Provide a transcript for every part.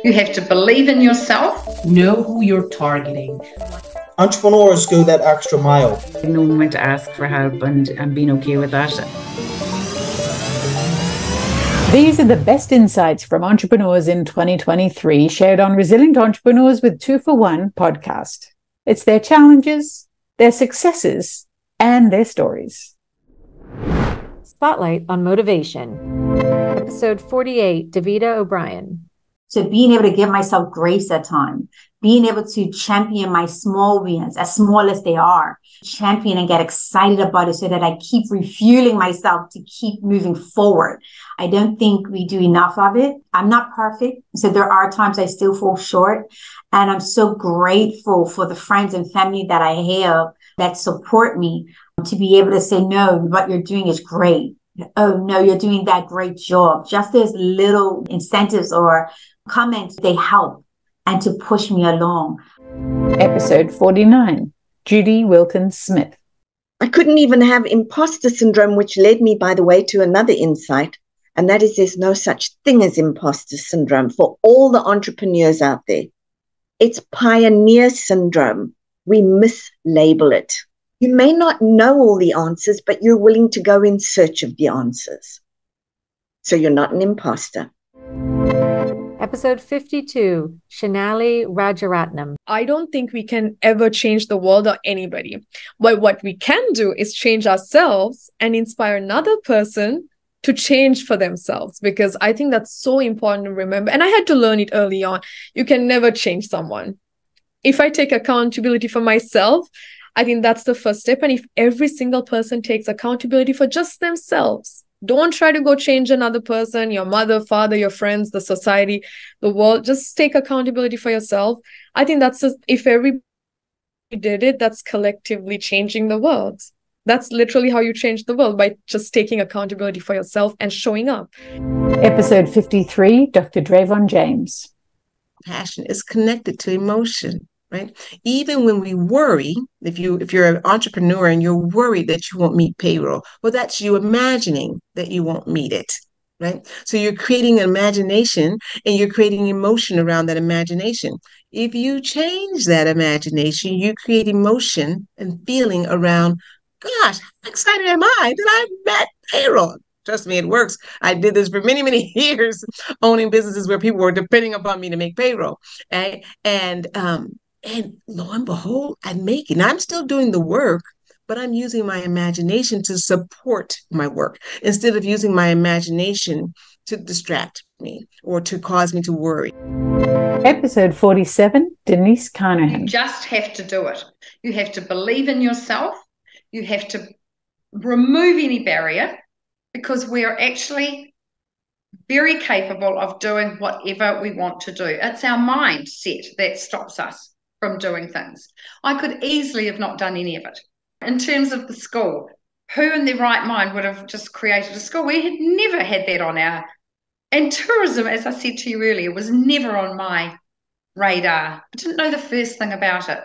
You have to believe in yourself. Know who you're targeting. Entrepreneurs go that extra mile. Knowing when to ask for help and being okay with that. These are the best insights from entrepreneurs in 2023 shared on Resilient Entrepreneurs with 2 for 1 podcast. It's their challenges, their successes, and their stories. Spotlight on Motivation. Episode 48, Davida O'Brien. So being able to give myself grace at times, being able to champion my small wins, as small as they are, champion and get excited about it so that I keep refueling myself to keep moving forward. I don't think we do enough of it. I'm not perfect. So there are times I still fall short. And I'm so grateful for the friends and family that I have that support me to be able to say, no, what you're doing is great. Oh, no, you're doing that great job. Just as little incentives or comments, they help and to push me along. Episode 49, Judy Wilkins-Smith. I couldn't even have imposter syndrome, which led me, by the way, to another insight. And that is there's no such thing as imposter syndrome for all the entrepreneurs out there. It's pioneer syndrome. We mislabel it. You may not know all the answers, but you're willing to go in search of the answers. So you're not an imposter. Episode 52, Shanali Rajaratnam. I don't think we can ever change the world or anybody. But what we can do is change ourselves and inspire another person to change for themselves, because I think that's so important to remember. And I had to learn it early on. You can never change someone. If I take accountability for myself, I think that's the first step. And if every single person takes accountability for just themselves, don't try to go change another person, your mother, father, your friends, the society, the world. Just take accountability for yourself. I think if everybody did it, that's collectively changing the world. That's literally how you change the world, by just taking accountability for yourself and showing up. Episode 53, Dr. Drayvon James. Passion is connected to emotion. Right? Even when we worry, if you're an entrepreneur and you're worried that you won't meet payroll, well, that's you imagining that you won't meet it, right? So you're creating an imagination and you're creating emotion around that imagination. If you change that imagination, you create emotion and feeling around, gosh, how excited am I that I met payroll? Trust me, it works. I did this for many, many years, owning businesses where people were depending upon me to make payroll. And lo and behold, I'm making. I'm still doing the work, but I'm using my imagination to support my work instead of using my imagination to distract me or to cause me to worry. Episode 47, Denise Carnahan. You just have to do it. You have to believe in yourself. You have to remove any barrier, because we are actually very capable of doing whatever we want to do. It's our mindset that stops us from doing things. I could easily have not done any of it. In terms of the school, who in their right mind would have just created a school? We had never had that on our, and tourism, as I said to you earlier, was never on my radar. I didn't know the first thing about it,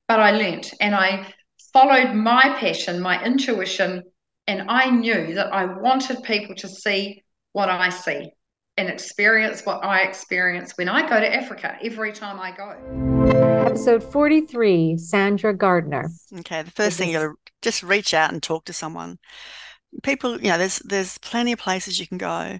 but I learnt and I followed my passion, my intuition, and I knew that I wanted people to see what I see and experience what I experience when I go to Africa every time I go. Episode 43, Sandra Gardner. Okay, the first thing, you got to just reach out and talk to someone. People, there's plenty of places you can go,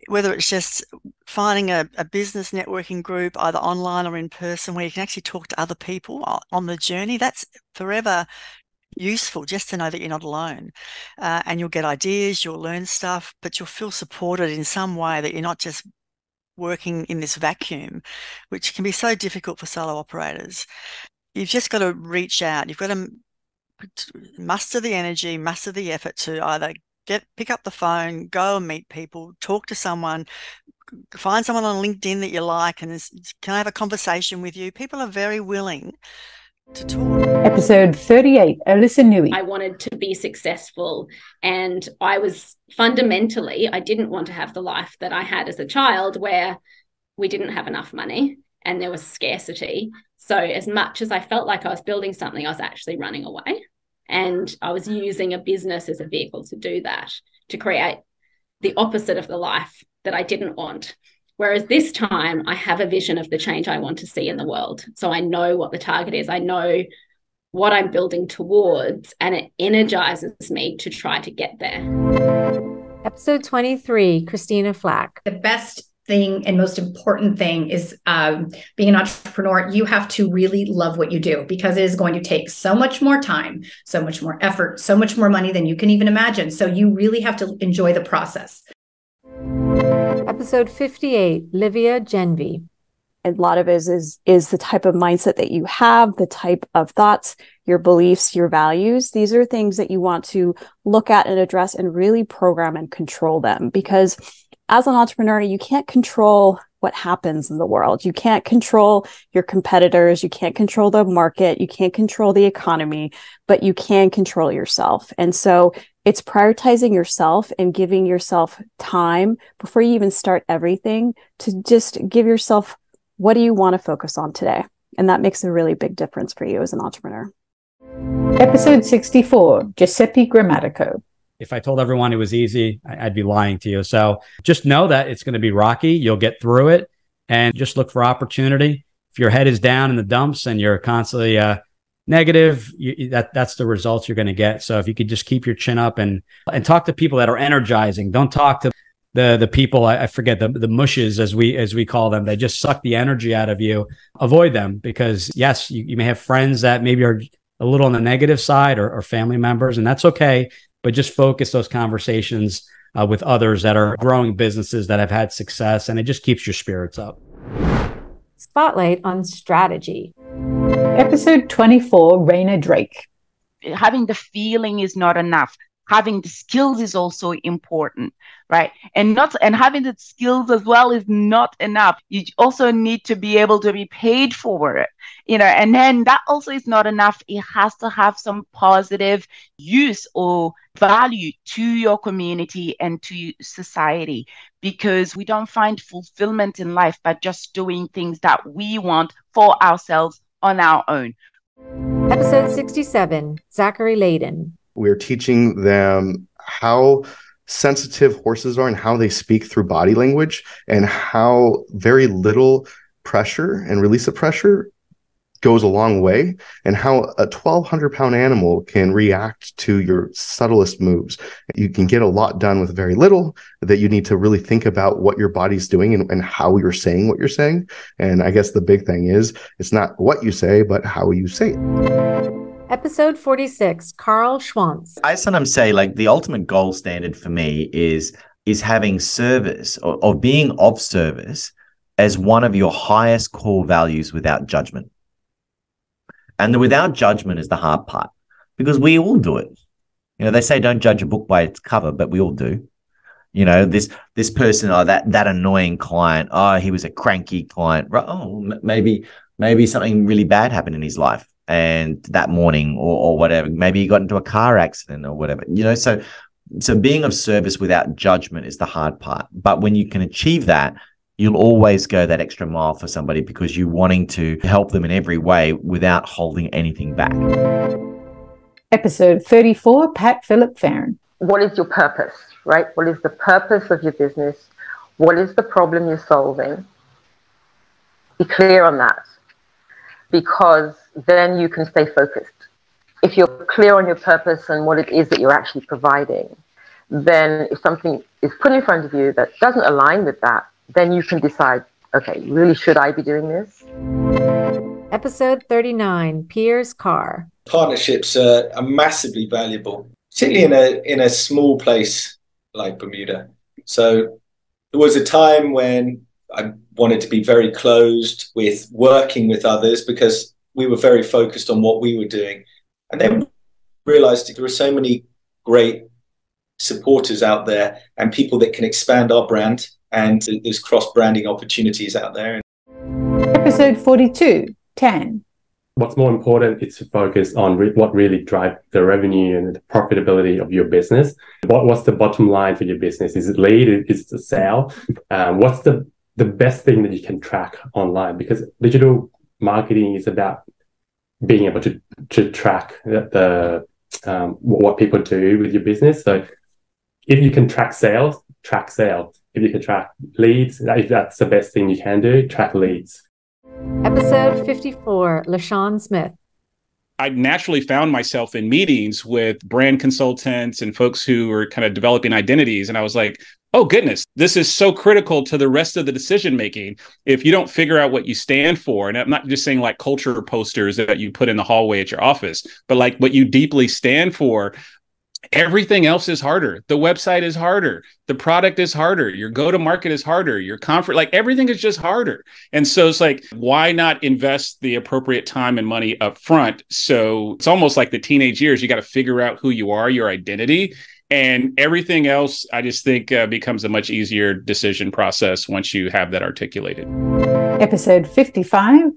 whether it's just finding a business networking group, either online or in person, where you can actually talk to other people on the journey. That's forever useful, just to know that you're not alone, and you'll get ideas, you'll learn stuff, but you'll feel supported in some way, that you're not just working in this vacuum, which can be so difficult for solo operators. You've just got to reach out. You've got to muster the energy, muster the effort to either pick up the phone, go and meet people, talk to someone, find someone on LinkedIn that you like, and can I have a conversation with you? People are very willing to talk. Episode 38, Alyssa Nui. I wanted to be successful, and I didn't want to have the life that I had as a child, where we didn't have enough money and there was scarcity. So as much as I felt like I was building something, I was actually running away, and I was using a business as a vehicle to do that, to create the opposite of the life that I didn't want, Whereas this time I have a vision of the change I want to see in the world. So I know what the target is. I know what I'm building towards, and it energizes me to try to get there. Episode 23, Christina Flack. The best thing and most important thing is being an entrepreneur, you have to really love what you do, because it is going to take so much more time, so much more effort, so much more money than you can even imagine. So you really have to enjoy the process. Episode 58, Livia Genvy. A lot of it is the type of mindset that you have, the type of thoughts, your beliefs, your values. These are things that you want to look at and address and really program and control them. Because as an entrepreneur, you can't control what happens in the world. You can't control your competitors. You can't control the market. You can't control the economy, but you can control yourself. And so it's prioritizing yourself and giving yourself time before you even start everything to just give yourself, what do you want to focus on today? And that makes a really big difference for you as an entrepreneur. Episode 64, Giuseppe Grammatico. If I told everyone it was easy, I'd be lying to you. So just know that it's going to be rocky. You'll get through it, and just look for opportunity. If your head is down in the dumps and you're constantly negative, that's the results you're going to get. So if you could just keep your chin up and talk to people that are energizing. Don't talk to the people, I forget, the mushes as we call them. They just suck the energy out of you. Avoid them, because yes, you may have friends that maybe are a little on the negative side, or family members, and that's okay. But just focus those conversations with others that are growing businesses that have had success, and it just keeps your spirits up. Spotlight on strategy. Episode 24, Raina Drake. Having the feeling is not enough. Having the skills is also important, right? And having the skills as well is not enough. You also need to be able to be paid for it, and then that also is not enough. It has to have some positive use or value to your community and to society, because we don't find fulfillment in life by just doing things that we want for ourselves on our own. Episode 67, Zachary Layden. We're teaching them how sensitive horses are and how they speak through body language, and how very little pressure and release of pressure goes a long way, and how a 1,200-pound animal can react to your subtlest moves. You can get a lot done with very little, that you need to really think about what your body's doing and how you're saying what you're saying. And I guess the big thing is, it's not what you say, but how you say it. Episode 46, Carl Schwantz. I sometimes say, like, the ultimate gold standard for me is having service or being of service as one of your highest core values without judgment. And the without judgment is the hard part, because we all do it. They say don't judge a book by its cover, but we all do. This person, that annoying client, he was a cranky client. Oh, maybe something really bad happened in his life, and that morning or whatever, maybe he got into a car accident or whatever. So being of service without judgment is the hard part. But when you can achieve that, you'll always go that extra mile for somebody, because you're wanting to help them in every way without holding anything back. Episode 34, Pat Phillip Farron. What is your purpose, right? What is the purpose of your business? What is the problem you're solving? Be clear on that, because then you can stay focused. If you're clear on your purpose and what it is that you're actually providing, then if something is put in front of you that doesn't align with that, then you can decide, okay, really, should I be doing this? Episode 39, Piers Carr. Partnerships are massively valuable, particularly in a small place like Bermuda. So there was a time when I wanted to be very closed with working with others, because we were very focused on what we were doing. And then realized there were so many great supporters out there and people that can expand our brand, and there's cross-branding opportunities out there. Episode 42, 10. What's more important is to focus on what really drives the revenue and the profitability of your business. What's the bottom line for your business? Is it lead? Is it a sale? What's the best thing that you can track online? Because digital marketing is about being able to track what people do with your business. So if you can track sales, if you can track leads, if that's the best thing you can do, track leads. Episode 54, LaShawn Smith. I naturally found myself in meetings with brand consultants and folks who were kind of developing identities. And I was like, oh, goodness, this is so critical to the rest of the decision making. If you don't figure out what you stand for, and I'm not just saying like culture posters that you put in the hallway at your office, but like what you deeply stand for, everything else is harder. The website is harder. The product is harder. Your go-to-market is harder. Your conference, like everything is just harder. And so it's like, why not invest the appropriate time and money up front? So it's almost like the teenage years. You got to figure out who you are, your identity, and everything else, I just think becomes a much easier decision process once you have that articulated. Episode 55.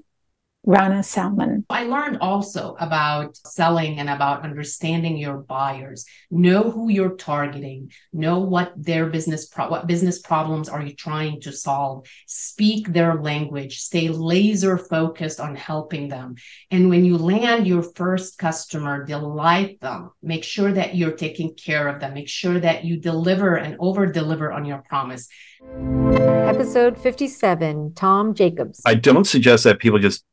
Rana Salman. I learned also about selling and about understanding your buyers. Know who you're targeting. Know what their what business problems are you trying to solve. Speak their language. Stay laser focused on helping them. And when you land your first customer, delight them. Make sure that you're taking care of them. Make sure that you deliver and over-deliver on your promise. Episode 57, Tom Jacobs. I don't suggest that people just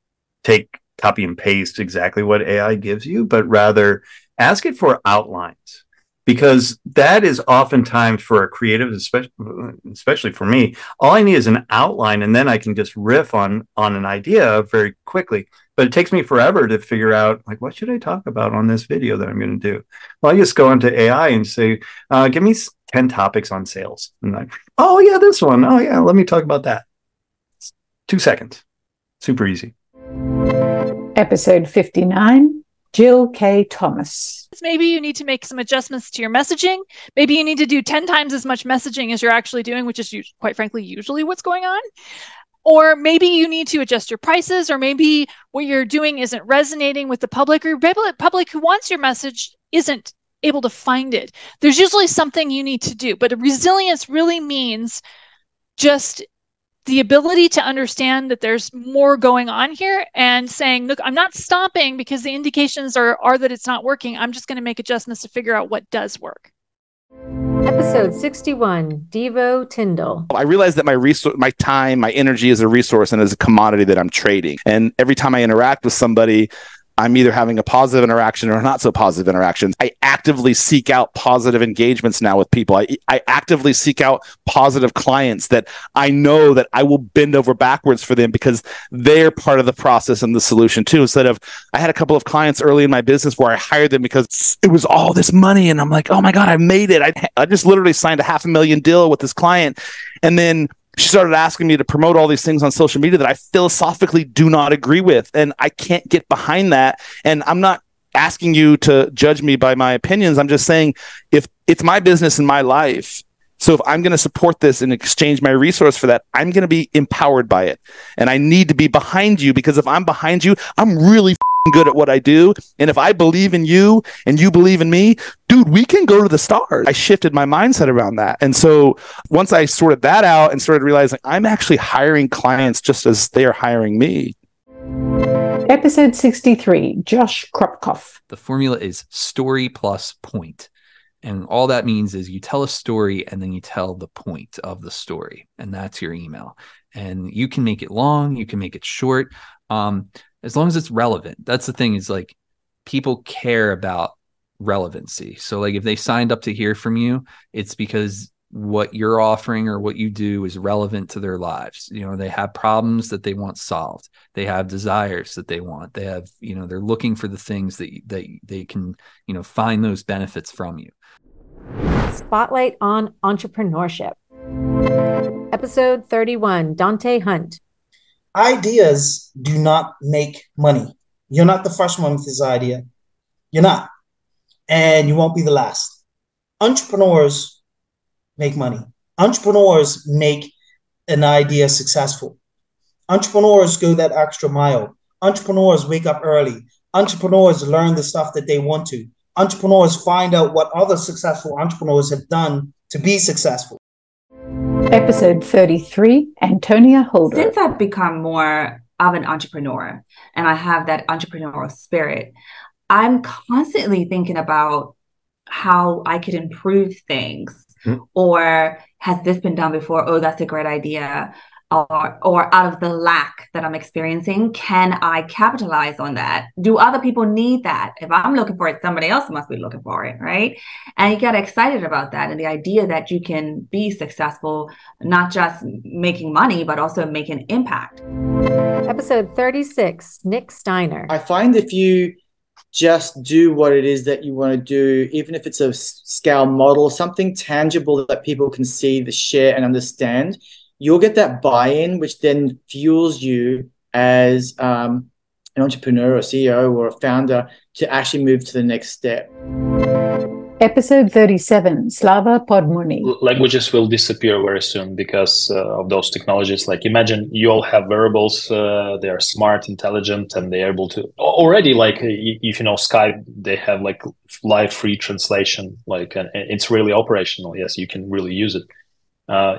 take, copy and paste exactly what AI gives you, but rather ask it for outlines, because that is oftentimes for a creative, especially for me, all I need is an outline, and then I can just riff on an idea very quickly. But it takes me forever to figure out, like, what should I talk about on this video that I'm going to do? Well, I just go into AI and say, give me 10 topics on sales. And like, oh yeah, this one. Oh yeah, let me talk about that. It's 2 seconds. Super easy. Episode 59, Jill K. Thomas. Maybe you need to make some adjustments to your messaging. Maybe you need to do 10 times as much messaging as you're actually doing, which is quite frankly usually what's going on. Or maybe you need to adjust your prices, or maybe what you're doing isn't resonating with the public, or the public who wants your message isn't able to find it. There's usually something you need to do, but resilience really means just the ability to understand that there's more going on here and saying, look, I'm not stopping because the indications are that it's not working. I'm just going to make adjustments to figure out what does work. Episode 61, Devo Tyndall. I realize that my time, my energy is a resource and is a commodity that I'm trading. And every time I interact with somebody, I'm either having a positive interaction or not so positive interaction. I actively seek out positive engagements now with people. I actively seek out positive clients that I know that I will bend over backwards for them because they're part of the process and the solution too. Instead of, I had a couple of clients early in my business where I hired them because it was all this money. And I'm like, oh my God, I made it. I just literally signed a $500,000 deal with this client. And then she started asking me to promote all these things on social media that I philosophically do not agree with. And I can't get behind that. And I'm not asking you to judge me by my opinions. I'm just saying, if it's my business and my life, so if I'm going to support this and exchange my resource for that, I'm going to be empowered by it. And I need to be behind you, because if I'm behind you, I'm really good at what I do. And if I believe in you and you believe in me, dude, we can go to the stars. I shifted my mindset around that. And so once I sorted that out and started realizing I'm actually hiring clients just as they're hiring me. Episode 63, Josh Kropkoff. The formula is story plus point. And all that means is you tell a story and then you tell the point of the story. And that's your email. And you can make it long, you can make it short. As long as it's relevant. That's the thing, is like, people care about relevancy. So like, if they signed up to hear from you, it's because what you're offering or what you do is relevant to their lives. You know, they have problems that they want solved. They have desires that they want. They have, you know, they're looking for the things that they can, you know, find those benefits from you. Spotlight on entrepreneurship. Episode 31, Dante Hunt. Ideas do not make money. You're not the first one with this idea. You're not. And you won't be the last. Entrepreneurs make money. Entrepreneurs make an idea successful. Entrepreneurs go that extra mile. Entrepreneurs wake up early. Entrepreneurs learn the stuff that they want to. Entrepreneurs find out what other successful entrepreneurs have done to be successful. Episode 33, Antonia Holder. Since I've become more of an entrepreneur and I have that entrepreneurial spirit, I'm constantly thinking about how I could improve things Or has this been done before? Oh, that's a great idea. Or out of the lack that I'm experiencing, can I capitalize on that? Do other people need that? If I'm looking for it, somebody else must be looking for it, right? And you get excited about that and the idea that you can be successful, not just making money, but also make an impact. Episode 36, Nick Steiner. I find if you just do what it is that you want to do, even if it's a scale model, something tangible that people can see, share and understand, you'll get that buy-in, which then fuels you as an entrepreneur or CEO or a founder to actually move to the next step. Episode 37, Slava Podmuni. Languages will disappear very soon because of those technologies. Like, imagine you all have wearables, they are smart, intelligent, and they're able to already, like, if you know Skype, they have like live free translation, like, and it's really operational. Yes, you can really use it.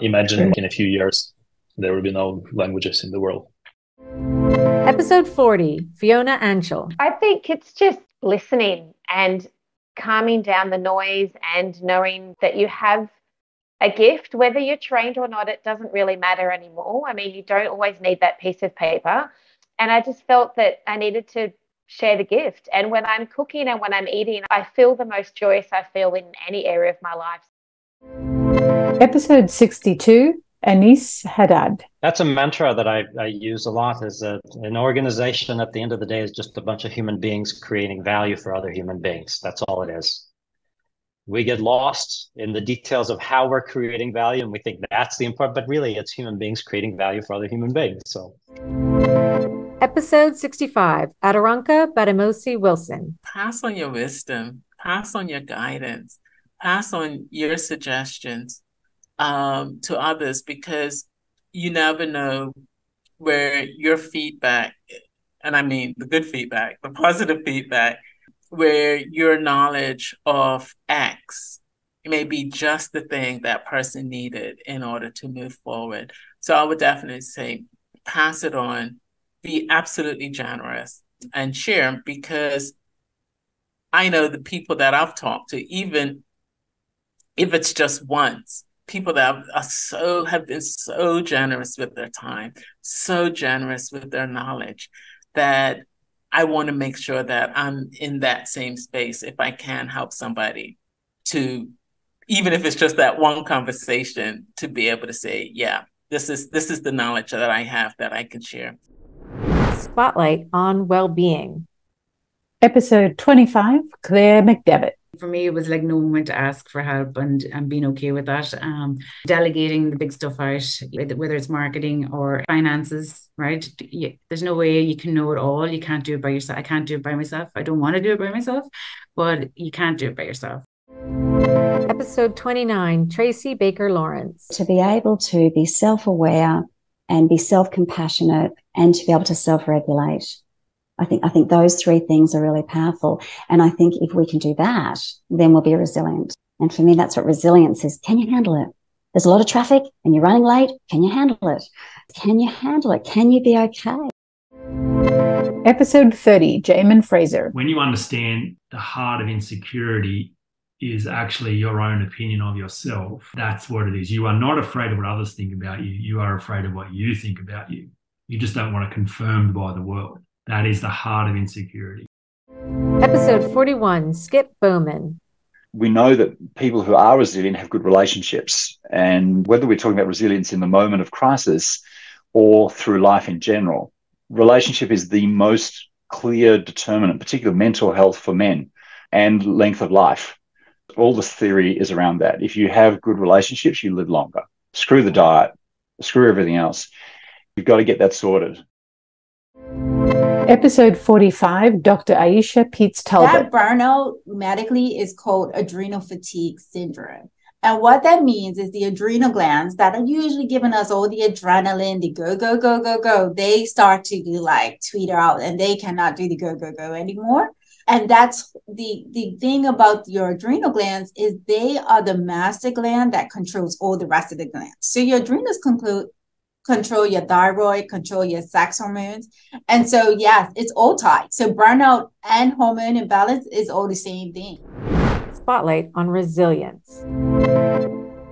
Imagine in a few years, there will be no languages in the world. Episode 40, Fiona Anschel. I think it's just listening and calming down the noise and knowing that you have a gift, whether you're trained or not, it doesn't really matter anymore. I mean, you don't always need that piece of paper. And I just felt that I needed to share the gift. And when I'm cooking and when I'm eating, I feel the most joyous I feel in any area of my life. Episode 62, Anis Haddad. That's a mantra that I use a lot. Is an organization at the end of the day is just a bunch of human beings creating value for other human beings. That's all it is. We get lost in the details of how we're creating value, and we think that's the important, but really it's human beings creating value for other human beings. So, Episode 65, Adoranka Badamosi Wilson. Pass on your wisdom, pass on your guidance, pass on your suggestions to others, because you never know where your feedback, and I mean the good feedback, the positive feedback, where your knowledge of X may be just the thing that person needed in order to move forward. So I would definitely say pass it on, be absolutely generous and share, because I know the people that I've talked to, even if it's just once, people that have been so generous with their time, so generous with their knowledge, that I want to make sure that I'm in that same space if I can help somebody to, even if it's just that one conversation, to be able to say, yeah, this is the knowledge that I have that I can share. Spotlight on Wellbeing. Episode 25, Claire McDevitt. For me, it was like knowing when to ask for help and being okay with that. Delegating the big stuff out, whether it's marketing or finances, right? There's no way you can know it all. You can't do it by yourself. I can't do it by myself. I don't want to do it by myself, but you can't do it by yourself. Episode 29, Tracy Baker Lawrence. To be able to be self-aware and be self-compassionate and to be able to self-regulate. I think those three things are really powerful. And I think if we can do that, then we'll be resilient. And for me, that's what resilience is. Can you handle it? There's a lot of traffic and you're running late. Can you handle it? Can you handle it? Can you be okay? Episode 30, Jamin Fraser. When you understand the heart of insecurity is actually your own opinion of yourself, that's what it is. You are not afraid of what others think about you. You are afraid of what you think about you. You just don't want it confirmed by the world. That is the heart of insecurity. Episode 41, Skip Bowman. We know that people who are resilient have good relationships. And whether we're talking about resilience in the moment of crisis or through life in general, relationship is the most clear determinant, particularly mental health for men and length of life. All this theory is around that. If you have good relationships, you live longer. Screw the diet, screw everything else. You've got to get that sorted. Episode 45, Dr. Aisha Peets Talbot. That burnout medically is called adrenal fatigue syndrome. And what that means is the adrenal glands that are usually giving us all the adrenaline, the go, go, go, go, go, they start to like tweeter out and they cannot do the go, go, go anymore. And that's the thing about your adrenal glands is they are the master gland that controls all the rest of the glands. So your adrenals control your thyroid, control your sex hormones. And so, yes, it's all tied. So burnout and hormone imbalance is all the same thing. Spotlight on resilience.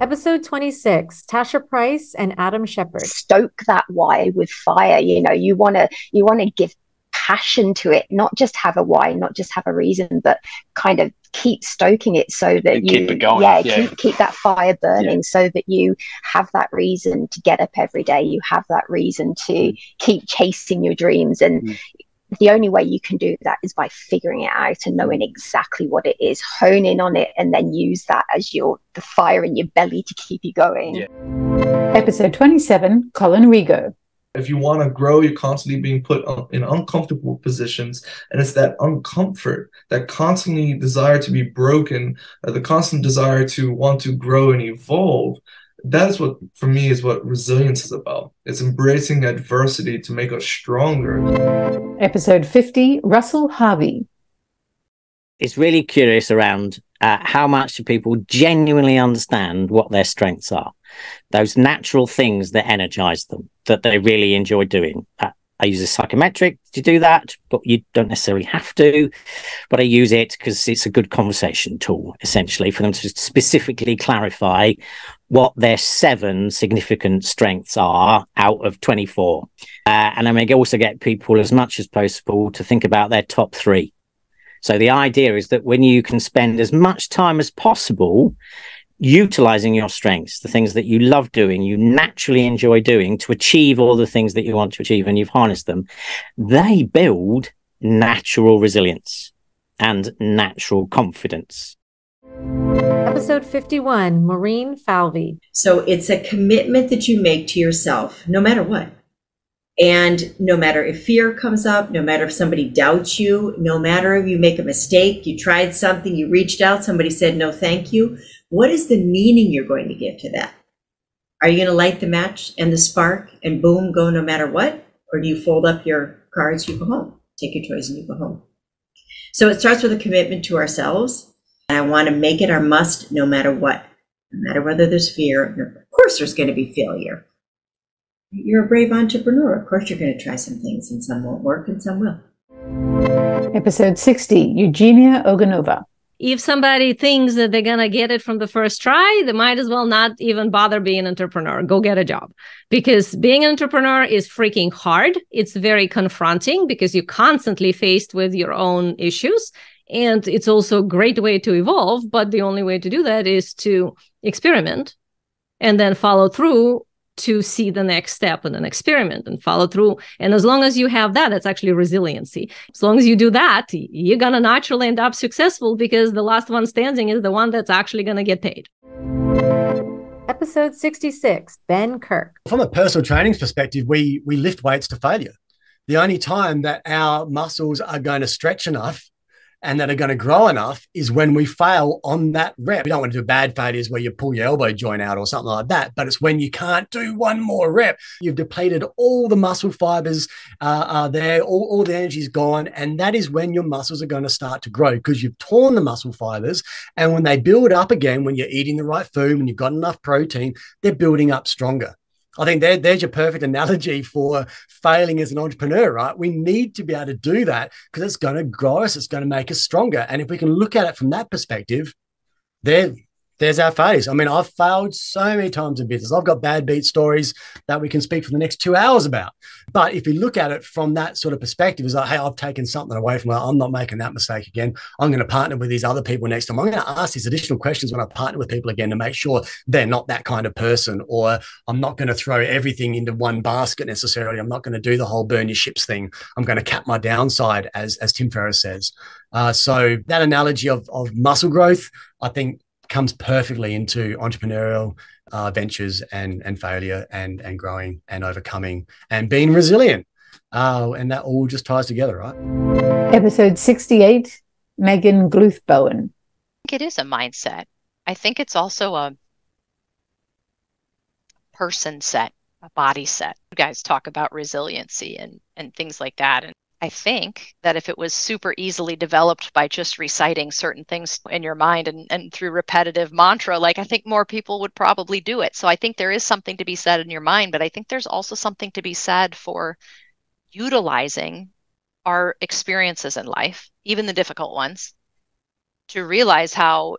Episode 26, Tasha Price and Adam Shepard. Stoke that why with fire. You know, you want to give passion to it, not just have a why, not just have a reason, but kind of keep stoking it so that you keep it going. Keep that fire burning, so that you have that reason to get up every day, you have that reason to keep chasing your dreams. And the only way you can do that is by figuring it out and knowing exactly what it is, hone in on it, and then use that as the fire in your belly to keep you going. Episode 27, Colin Rigo. If you want to grow, you're constantly being put in uncomfortable positions. And it's that uncomfort, that constantly desire to be broken, the constant desire to want to grow and evolve. That is what, for me, is what resilience is about. It's embracing adversity to make us stronger. Episode 50, Russell Harvey. It's really curious around how much do people genuinely understand what their strengths are, those natural things that energize them, that they really enjoy doing. I use a psychometric to do that, but you don't necessarily have to. But I use it because it's a good conversation tool, essentially, for them to specifically clarify what their 7 significant strengths are out of 24. And I may also get people, as much as possible, to think about their top 3. So the idea is that when you can spend as much time as possible utilizing your strengths, the things that you love doing, you naturally enjoy doing, to achieve all the things that you want to achieve, and you've harnessed them, they build natural resilience and natural confidence. Episode 51, Maureen Falvey. So it's a commitment that you make to yourself, no matter what. And no matter if fear comes up, no matter if somebody doubts you, no matter if you make a mistake, you tried something, you reached out, somebody said no thank you, what is the meaning you're going to give to that? Are you going to light the match and the spark and boom, go no matter what? Or do you fold up your cards, you go home, take your toys and you go home? So it starts with a commitment to ourselves. And I want to make it our must no matter what, no matter whether there's fear. Of course, there's going to be failure. You're a brave entrepreneur. Of course, you're going to try some things, and some won't work and some will. Episode 60, Eugenia Oganova. If somebody thinks that they're going to get it from the first try, they might as well not even bother being an entrepreneur. Go get a job. Because being an entrepreneur is freaking hard. It's very confronting because you're constantly faced with your own issues. And it's also a great way to evolve. But the only way to do that is to experiment and then follow through to see the next step and then experiment and follow through. And as long as you have that, that's actually resiliency. As long as you do that, you're going to naturally end up successful because the last one standing is the one that's actually going to get paid. Episode 66, Ben Kirk. From a personal training perspective, we lift weights to failure. The only time that our muscles are going to stretch enough and that are going to grow enough is when we fail on that rep. We don't want to do bad failures where you pull your elbow joint out or something like that, but it's when you can't do one more rep. You've depleted all the muscle fibers are there, all the energy is gone, and that is when your muscles are going to start to grow because you've torn the muscle fibers, and when they build up again, when you're eating the right food, when you've got enough protein, they're building up stronger. I think there's your perfect analogy for failing as an entrepreneur, right? We need to be able to do that because it's going to grow us, it's going to make us stronger. And if we can look at it from that perspective, there's our failures. I mean, I've failed so many times in business. I've got bad beat stories that we can speak for the next 2 hours about. But if you look at it from that sort of perspective, it's like, hey, I've taken something away from it. I'm not making that mistake again. I'm going to partner with these other people next time. I'm going to ask these additional questions when I partner with people again to make sure they're not that kind of person, or I'm not going to throw everything into one basket necessarily. I'm not going to do the whole burn your ships thing. I'm going to cap my downside, as Tim Ferriss says. So that analogy of muscle growth, I think, comes perfectly into entrepreneurial ventures and failure and growing and overcoming and being resilient. And that all just ties together, right? Episode 68, Megan Gluth-Bowen. I think it is a mindset. I think it's also a person set, a body set. You guys talk about resiliency and things like that. And I think that if it was super easily developed by just reciting certain things in your mind and through repetitive mantra, like I think more people would probably do it. So I think there is something to be said in your mind, but I think there's also something to be said for utilizing our experiences in life, even the difficult ones, to realize how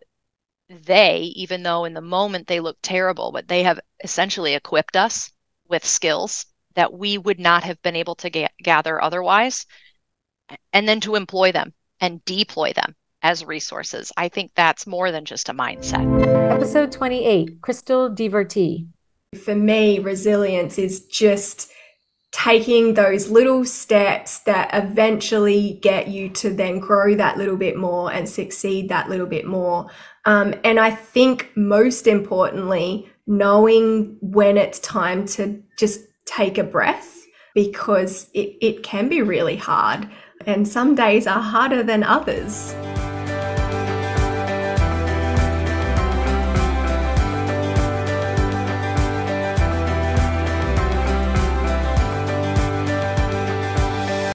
even though in the moment they look terrible, but they have essentially equipped us with skills that we would not have been able to gather otherwise, and then to employ them and deploy them as resources. I think that's more than just a mindset. Episode 28, Crystal Divertee. For me, resilience is just taking those little steps that eventually get you to then grow that little bit more and succeed that little bit more. And I think most importantly, knowing when it's time to just take a breath, because it can be really hard. And some days are harder than others.